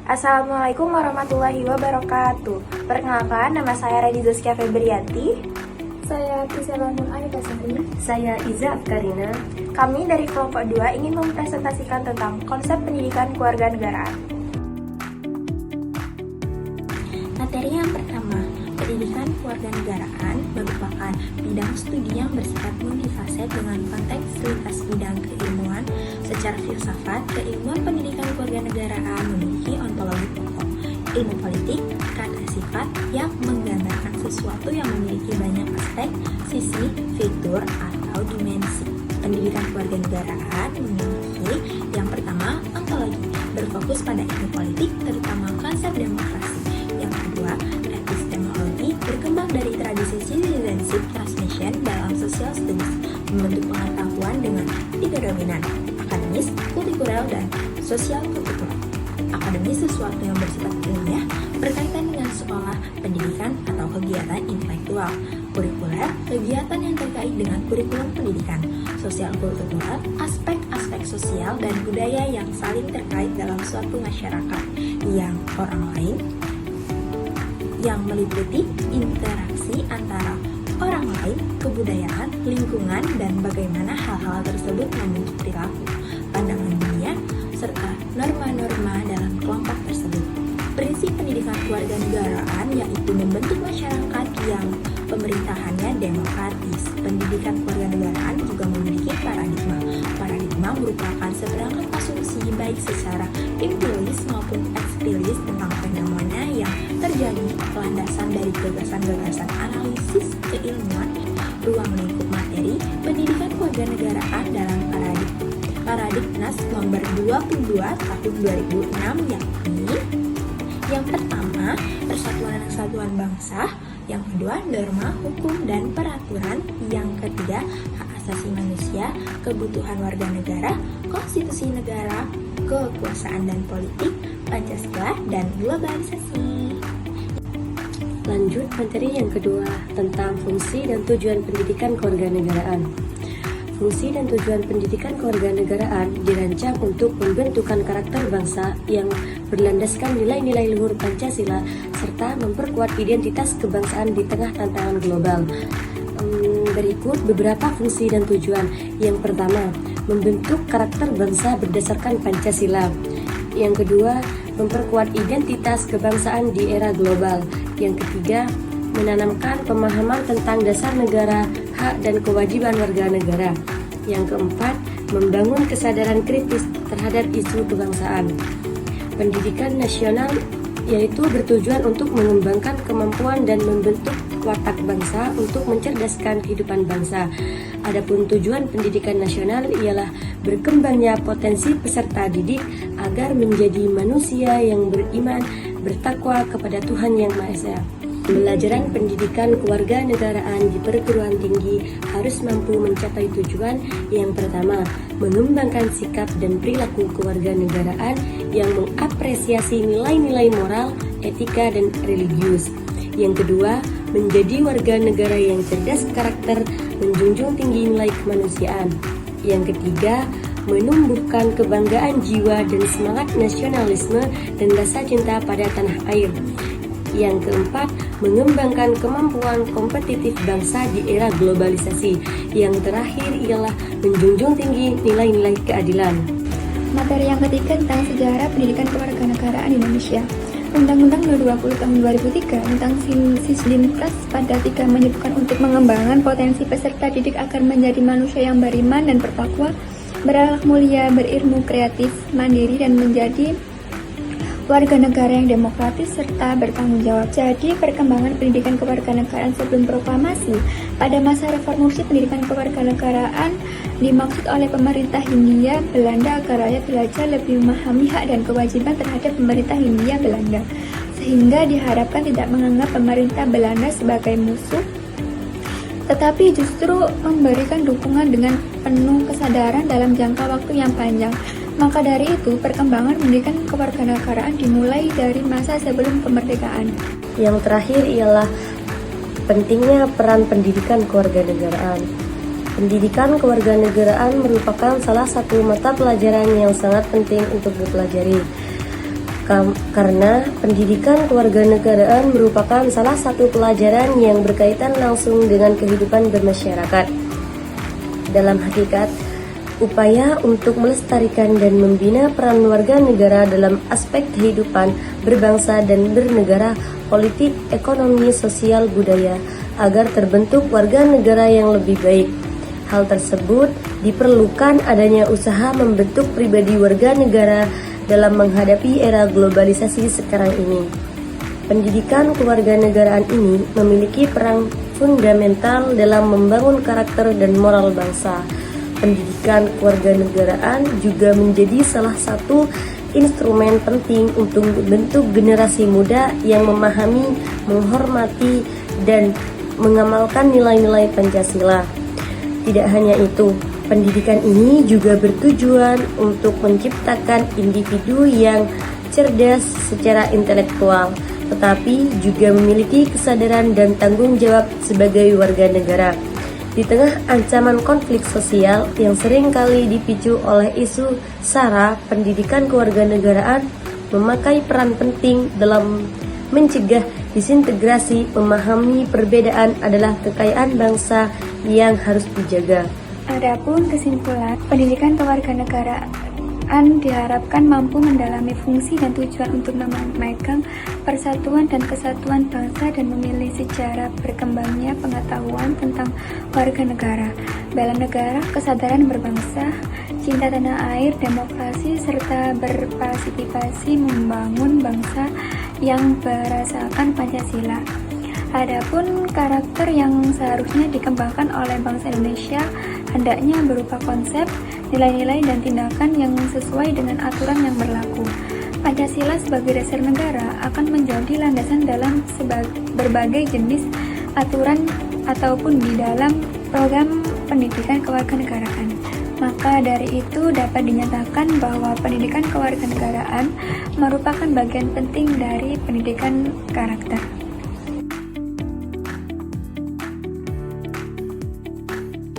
Assalamualaikum warahmatullahi wabarakatuh. Perkenalkan, nama saya Redi Zaskia Febrianti. Saya Tisela Nur Aida Sari. Saya Iza Karina. Kami dari kelompok 2 ingin mempresentasikan tentang konsep pendidikan kewarganegaraan. Materi yang pertama, pendidikan kewarganegaraan merupakan bidang studi yang bersifat multifaset dengan konteks lintas bidang keilmuan. Secara filsafat, keilmuan pendidikan kewarganegaraan memiliki ontologi pokok, ilmu politik, kata sifat yang menggambarkan sesuatu yang memiliki banyak aspek, sisi, fitur, atau dimensi. Pendidikan kewarganegaraan memiliki yang pertama, ontologi, berfokus pada ilmu politik, terutama konsep demokrasi. Yang kedua, epistemologi, berkembang dari tradisi citizenship transmission dalam social studies, membentuk pengetahuan dengan tiga dominan, akademis, kultural, dan sosial kultural. Akademis sesuatu yang bersifat ilmiah, berkaitan dengan sekolah, pendidikan, atau kegiatan intelektual. Kurikuler, kegiatan yang terkait dengan kurikulum pendidikan. Sosial kultural, aspek-aspek sosial dan budaya yang saling terkait dalam suatu masyarakat. Yang orang lain, yang meliputi interaksi antara orang lain, kebudayaan, lingkungan, dan bagaimana hal-hal tersebut membentuk perilaku, pandangan dunia, serta norma-norma dalam kelompok tersebut. Prinsip pendidikan kewarganegaraan yaitu membentuk masyarakat yang pemerintahannya demokratis. Pendidikan kewarganegaraan juga memiliki paradigma. Paradigma merupakan seperangkat asumsi baik secara empiris maupun eksplisit tentang fenomena yang terjadi, landasan dari gagasan-gagasan analisis keilmuan, ruang lingkup materi, pendidikan kewarganegaraan dalam Paradigmas nomor 22 tahun 2006 yakni yang pertama, persatuan dan kesatuan bangsa, yang kedua, norma, hukum, dan peraturan, yang ketiga, hak asasi manusia, kebutuhan warga negara, konstitusi negara, kekuasaan dan politik, Pancasila, dan globalisasi. Lanjut materi yang kedua tentang fungsi dan tujuan pendidikan kewarganegaraan. Fungsi dan tujuan pendidikan kewarganegaraan dirancang untuk pembentukan karakter bangsa yang berlandaskan nilai-nilai luhur Pancasila serta memperkuat identitas kebangsaan di tengah tantangan global. Berikut beberapa fungsi dan tujuan. Yang pertama, membentuk karakter bangsa berdasarkan Pancasila. Yang kedua, memperkuat identitas kebangsaan di era global. Yang ketiga, menanamkan pemahaman tentang dasar negara, hak dan kewajiban warga negara. Yang keempat, membangun kesadaran kritis terhadap isu kebangsaan. Pendidikan nasional yaitu bertujuan untuk mengembangkan kemampuan dan membentuk watak bangsa untuk mencerdaskan kehidupan bangsa. Adapun tujuan pendidikan nasional ialah berkembangnya potensi peserta didik agar menjadi manusia yang beriman, bertakwa kepada Tuhan Yang Maha Esa. Pembelajaran pendidikan kewarganegaraan di perguruan tinggi harus mampu mencapai tujuan. Yang pertama, mengembangkan sikap dan perilaku kewarganegaraan yang mengapresiasi nilai-nilai moral, etika, dan religius. Yang kedua, menjadi warga negara yang cerdas karakter, menjunjung tinggi nilai kemanusiaan. Yang ketiga, menumbuhkan kebanggaan jiwa dan semangat nasionalisme dan rasa cinta pada tanah air. Yang keempat, mengembangkan kemampuan kompetitif bangsa di era globalisasi. Yang terakhir ialah menjunjung tinggi nilai-nilai keadilan. Materi yang ketiga tentang sejarah pendidikan kewarganegaraan Indonesia. Undang-Undang Nomor 20 Tahun 2003 tentang Sisdiknas pada 3 menyebutkan untuk mengembangkan potensi peserta didik agar menjadi manusia yang beriman dan bertakwa, berakhlak mulia, berilmu, kreatif, mandiri, dan menjadi warga negara yang demokratis serta bertanggung jawab. Jadi, perkembangan pendidikan kewarganegaraan sebelum proklamasi pada masa reformasi pendidikan kewarganegaraan dimaksud oleh pemerintah Hindia Belanda agar rakyat belajar lebih memahami hak dan kewajiban terhadap pemerintah Hindia Belanda, sehingga diharapkan tidak menganggap pemerintah Belanda sebagai musuh, tetapi justru memberikan dukungan dengan penuh kesadaran dalam jangka waktu yang panjang. Maka dari itu, perkembangan pendidikan kewarganegaraan dimulai dari masa sebelum kemerdekaan. Yang terakhir ialah pentingnya peran pendidikan kewarganegaraan. Pendidikan kewarganegaraan merupakan salah satu mata pelajaran yang sangat penting untuk dipelajari. karena pendidikan kewarganegaraan merupakan salah satu pelajaran yang berkaitan langsung dengan kehidupan bermasyarakat. Dalam hakikat, upaya untuk melestarikan dan membina peran warga negara dalam aspek kehidupan berbangsa dan bernegara, politik, ekonomi, sosial, budaya, agar terbentuk warga negara yang lebih baik. Hal tersebut diperlukan adanya usaha membentuk pribadi warga negara dalam menghadapi era globalisasi sekarang ini. Pendidikan kewarganegaraan ini memiliki peran fundamental dalam membangun karakter dan moral bangsa. Pendidikan kewarganegaraan juga menjadi salah satu instrumen penting untuk membentuk generasi muda yang memahami, menghormati, dan mengamalkan nilai-nilai Pancasila. Tidak hanya itu, pendidikan ini juga bertujuan untuk menciptakan individu yang cerdas secara intelektual, tetapi juga memiliki kesadaran dan tanggung jawab sebagai warga negara. Di tengah ancaman konflik sosial yang sering kali dipicu oleh isu SARA, pendidikan kewarganegaraan memakai peran penting dalam mencegah disintegrasi. Memahami perbedaan adalah kekayaan bangsa yang harus dijaga. Adapun kesimpulan, pendidikan kewarganegaraan diharapkan mampu mendalami fungsi dan tujuan untuk memegang persatuan dan kesatuan bangsa dan memilih sejarah berkembangnya pengetahuan tentang warga negara, bela negara, kesadaran berbangsa, cinta tanah air, demokrasi, serta berpartisipasi membangun bangsa yang berasakan Pancasila. Adapun karakter yang seharusnya dikembangkan oleh bangsa Indonesia hendaknya berupa konsep, nilai-nilai, dan tindakan yang sesuai dengan aturan yang berlaku. Pancasila sebagai dasar negara akan menjadi landasan dalam berbagai jenis aturan ataupun di dalam program pendidikan kewarganegaraan. Maka dari itu dapat dinyatakan bahwa pendidikan kewarganegaraan merupakan bagian penting dari pendidikan karakter.